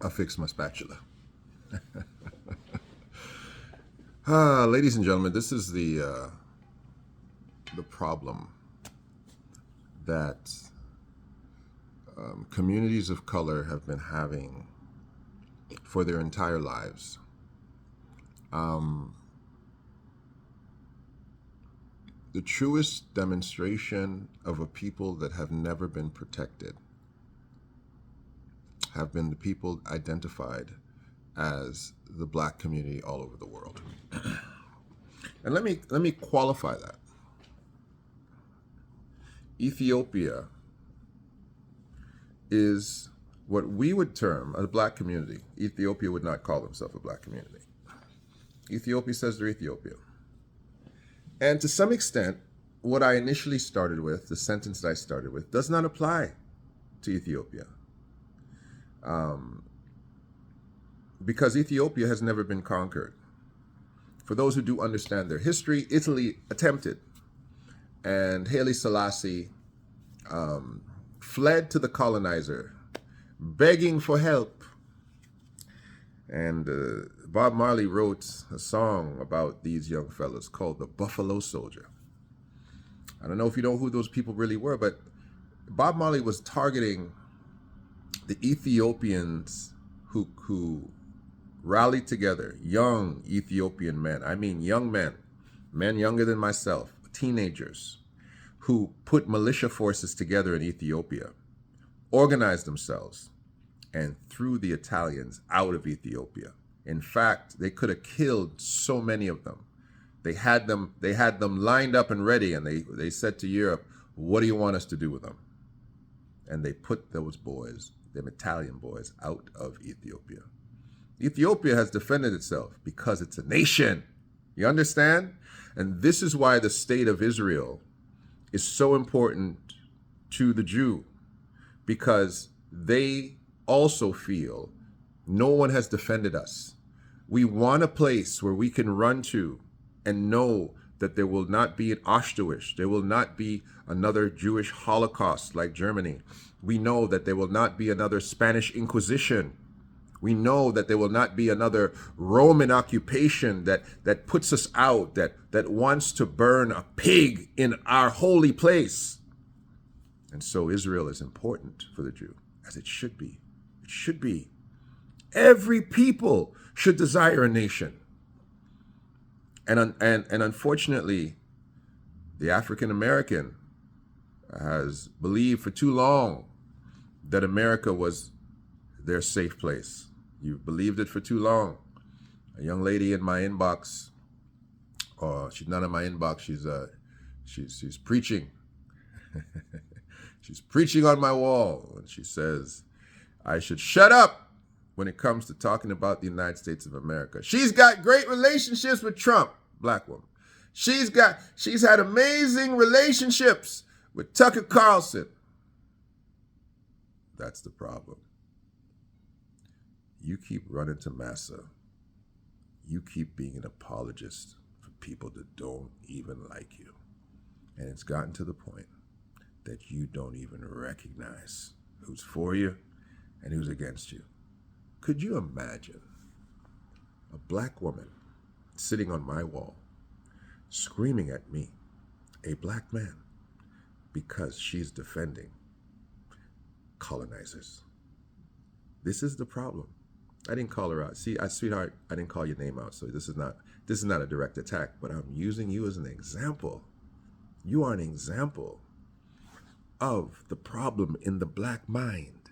I'll fix my spatula. Ladies and gentlemen, this is the problem that communities of color have been having for their entire lives. Um, the truest demonstration of a people that have never been protected have been the people identified as the black community all over the world. And let me qualify that. Ethiopia is what we would term a black community. Ethiopia would not call themselves a black community. Ethiopia says they're Ethiopia. And to some extent, what I initially started with, the sentence that I started with, does not apply to Ethiopia. Because Ethiopia has never been conquered. For those who do understand their history, Italy attempted. And Haile Selassie fled to the colonizer, begging for help. And Bob Marley wrote a song about these young fellas called The Buffalo Soldier. I don't know if you know who those people really were, but Bob Marley was targeting the Ethiopians who rallied together, young Ethiopian men. I mean young men younger than myself, teenagers, who put militia forces together in Ethiopia, organized themselves, and threw the Italians out of Ethiopia. In fact, they could have killed so many of them. They had them lined up and ready, and they said to Europe, "What do you want us to do with them?" And they put those boys, them Italian boys, out of Ethiopia. Ethiopia has defended itself because it's a nation. You understand? And this is why the state of Israel is so important to the Jew, because they also feel no one has defended us. We want a place where we can run to and know that there will not be an Auschwitz, there will not be another Jewish Holocaust like Germany. We know that there will not be another Spanish Inquisition. We know that there will not be another Roman occupation that puts us out, that wants to burn a pig in our holy place. And so Israel is important for the Jew, as it should be. It should be. Every people should desire a nation. And unfortunately, the African American has believed for too long that America was their safe place. You've believed it for too long. A young lady in my inbox, she's not in my inbox, she's preaching. She's preaching on my wall, and she says, I should shut up when it comes to talking about the United States of America. She's got great relationships with Trump, black woman. She's had amazing relationships with Tucker Carlson. That's the problem. You keep running to massa. You keep being an apologist for people that don't even like you. And it's gotten to the point that you don't even recognize who's for you and who's against you. Could you imagine a black woman sitting on my wall screaming at me, a black man, because she's defending colonizers? This is the problem. I didn't call her out. See, sweetheart, I didn't call your name out, so this is not a direct attack, but I'm using you as an example. You are an example of the problem in the black mind.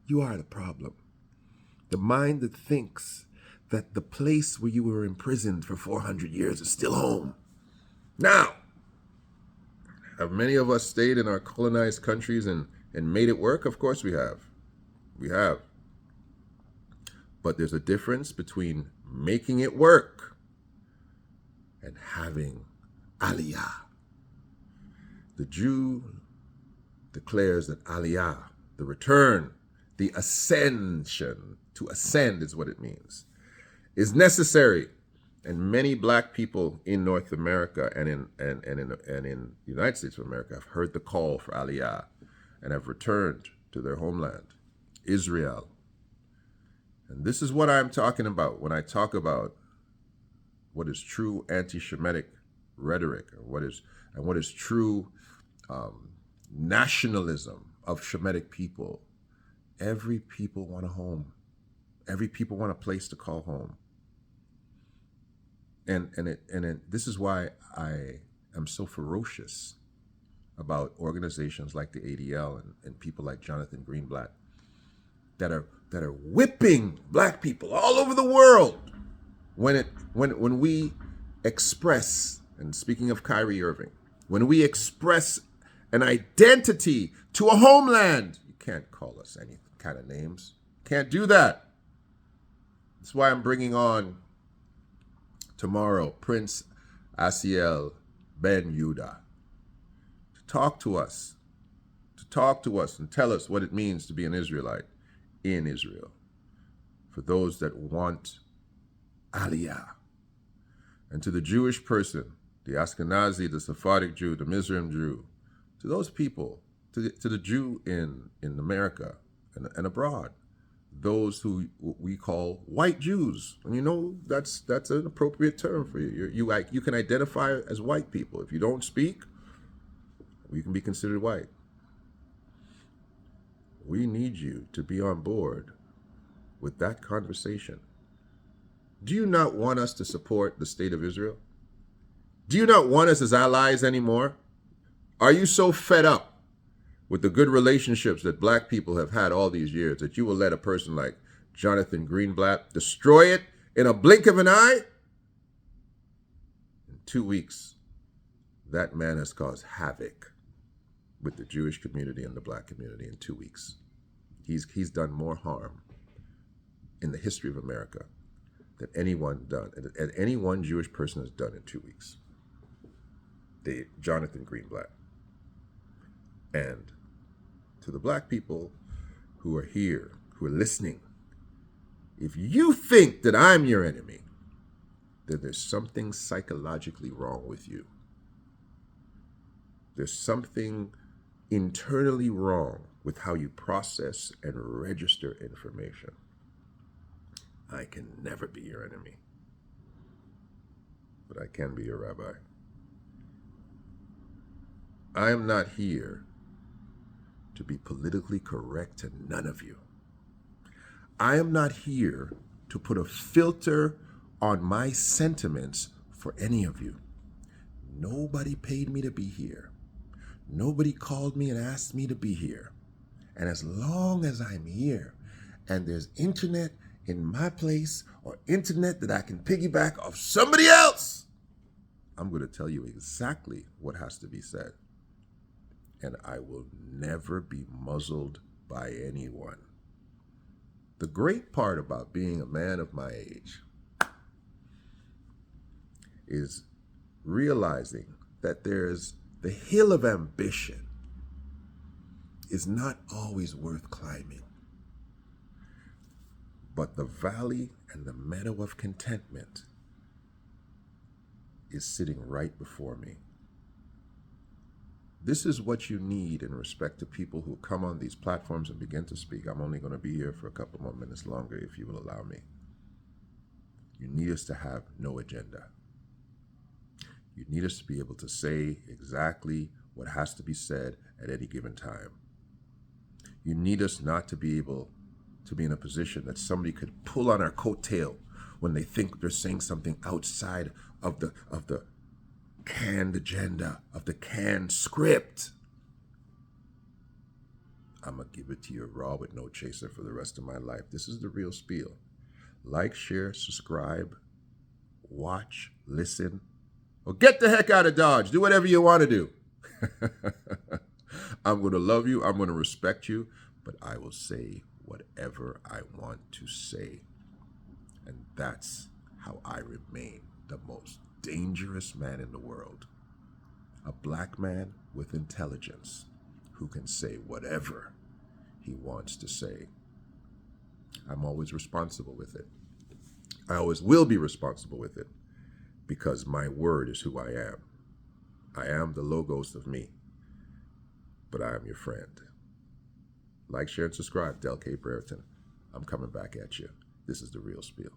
You are the problem. The mind that thinks that the place where you were imprisoned for 400 years is still home. Now, have many of us stayed in our colonized countries and made it work? Of course we have. We have. But there's a difference between making it work and having Aliyah. The Jew declares that Aliyah, the return, the ascension, to ascend is what it means, is necessary. And many black people in North America and in the United States of America have heard the call for Aliyah and have returned to their homeland, Israel. And this is what I'm talking about when I talk about what is true anti-Shemitic rhetoric, and what is true nationalism of Shemitic people. Every people want a home. Every people want a place to call home. And this is why I am so ferocious about organizations like the ADL and people like Jonathan Greenblatt that are whipping black people all over the world when we express, and speaking of Kyrie Irving, when we express an identity to a homeland. You can't call us any kind of names. Can't do that. That's why I'm bringing on tomorrow Prince Asiel Ben Yuda to talk to us and tell us what it means to be an Israelite in Israel. For those that want Aliyah. And to the Jewish person, the Ashkenazi, the Sephardic Jew, the Mizraim Jew, to those people, to the Jew in America and abroad, those who we call white Jews. And you know, that's an appropriate term for you. You can identify as white people. If you don't speak, you can be considered white. We need you to be on board with that conversation. Do you not want us to support the state of Israel? Do you not want us as allies anymore? Are you so fed up with the good relationships that black people have had all these years that you will let a person like Jonathan Greenblatt destroy it in a blink of an eye? In 2 weeks, that man has caused havoc with the Jewish community and the black community in 2 weeks. He's done more harm in the history of America than any one Jewish person has done in 2 weeks. Jonathan Greenblatt. And to the black people who are here, who are listening, if you think that I'm your enemy, then there's something psychologically wrong with you. There's something internally wrong with how you process and register information. I can never be your enemy, but I can be your rabbi. I am not here to be politically correct to none of you. I am not here to put a filter on my sentiments for any of you. Nobody paid me to be here. Nobody called me and asked me to be here. And as long as I'm here and there's internet in my place or internet that I can piggyback off somebody else, I'm going to tell you exactly what has to be said. And I will never be muzzled by anyone. The great part about being a man of my age is realizing that there's the hill of ambition is not always worth climbing, but the valley and the meadow of contentment is sitting right before me. This is what you need in respect to people who come on these platforms and begin to speak. I'm only going to be here for a couple more minutes longer if you will allow me. You need us to have no agenda. You need us to be able to say exactly what has to be said at any given time. You need us not to be able to be in a position that somebody could pull on our coattail when they think they're saying something outside of the canned agenda, of the canned script. I'm going to give it to you raw with no chaser for the rest of my life. This is the real spiel. Like, share, subscribe, watch, listen, or get the heck out of Dodge. Do whatever you want to do. I'm going to love you. I'm going to respect you, but I will say whatever I want to say. And that's how I remain the most dangerous man in the world. A black man with intelligence who can say whatever he wants to say. I'm always responsible with it. I always will be responsible with it because my word is who I am. I am the logos of me, but I am your friend. Like, share, and subscribe. Del K. Brereton. I'm coming back at you. This is The Real Spiel.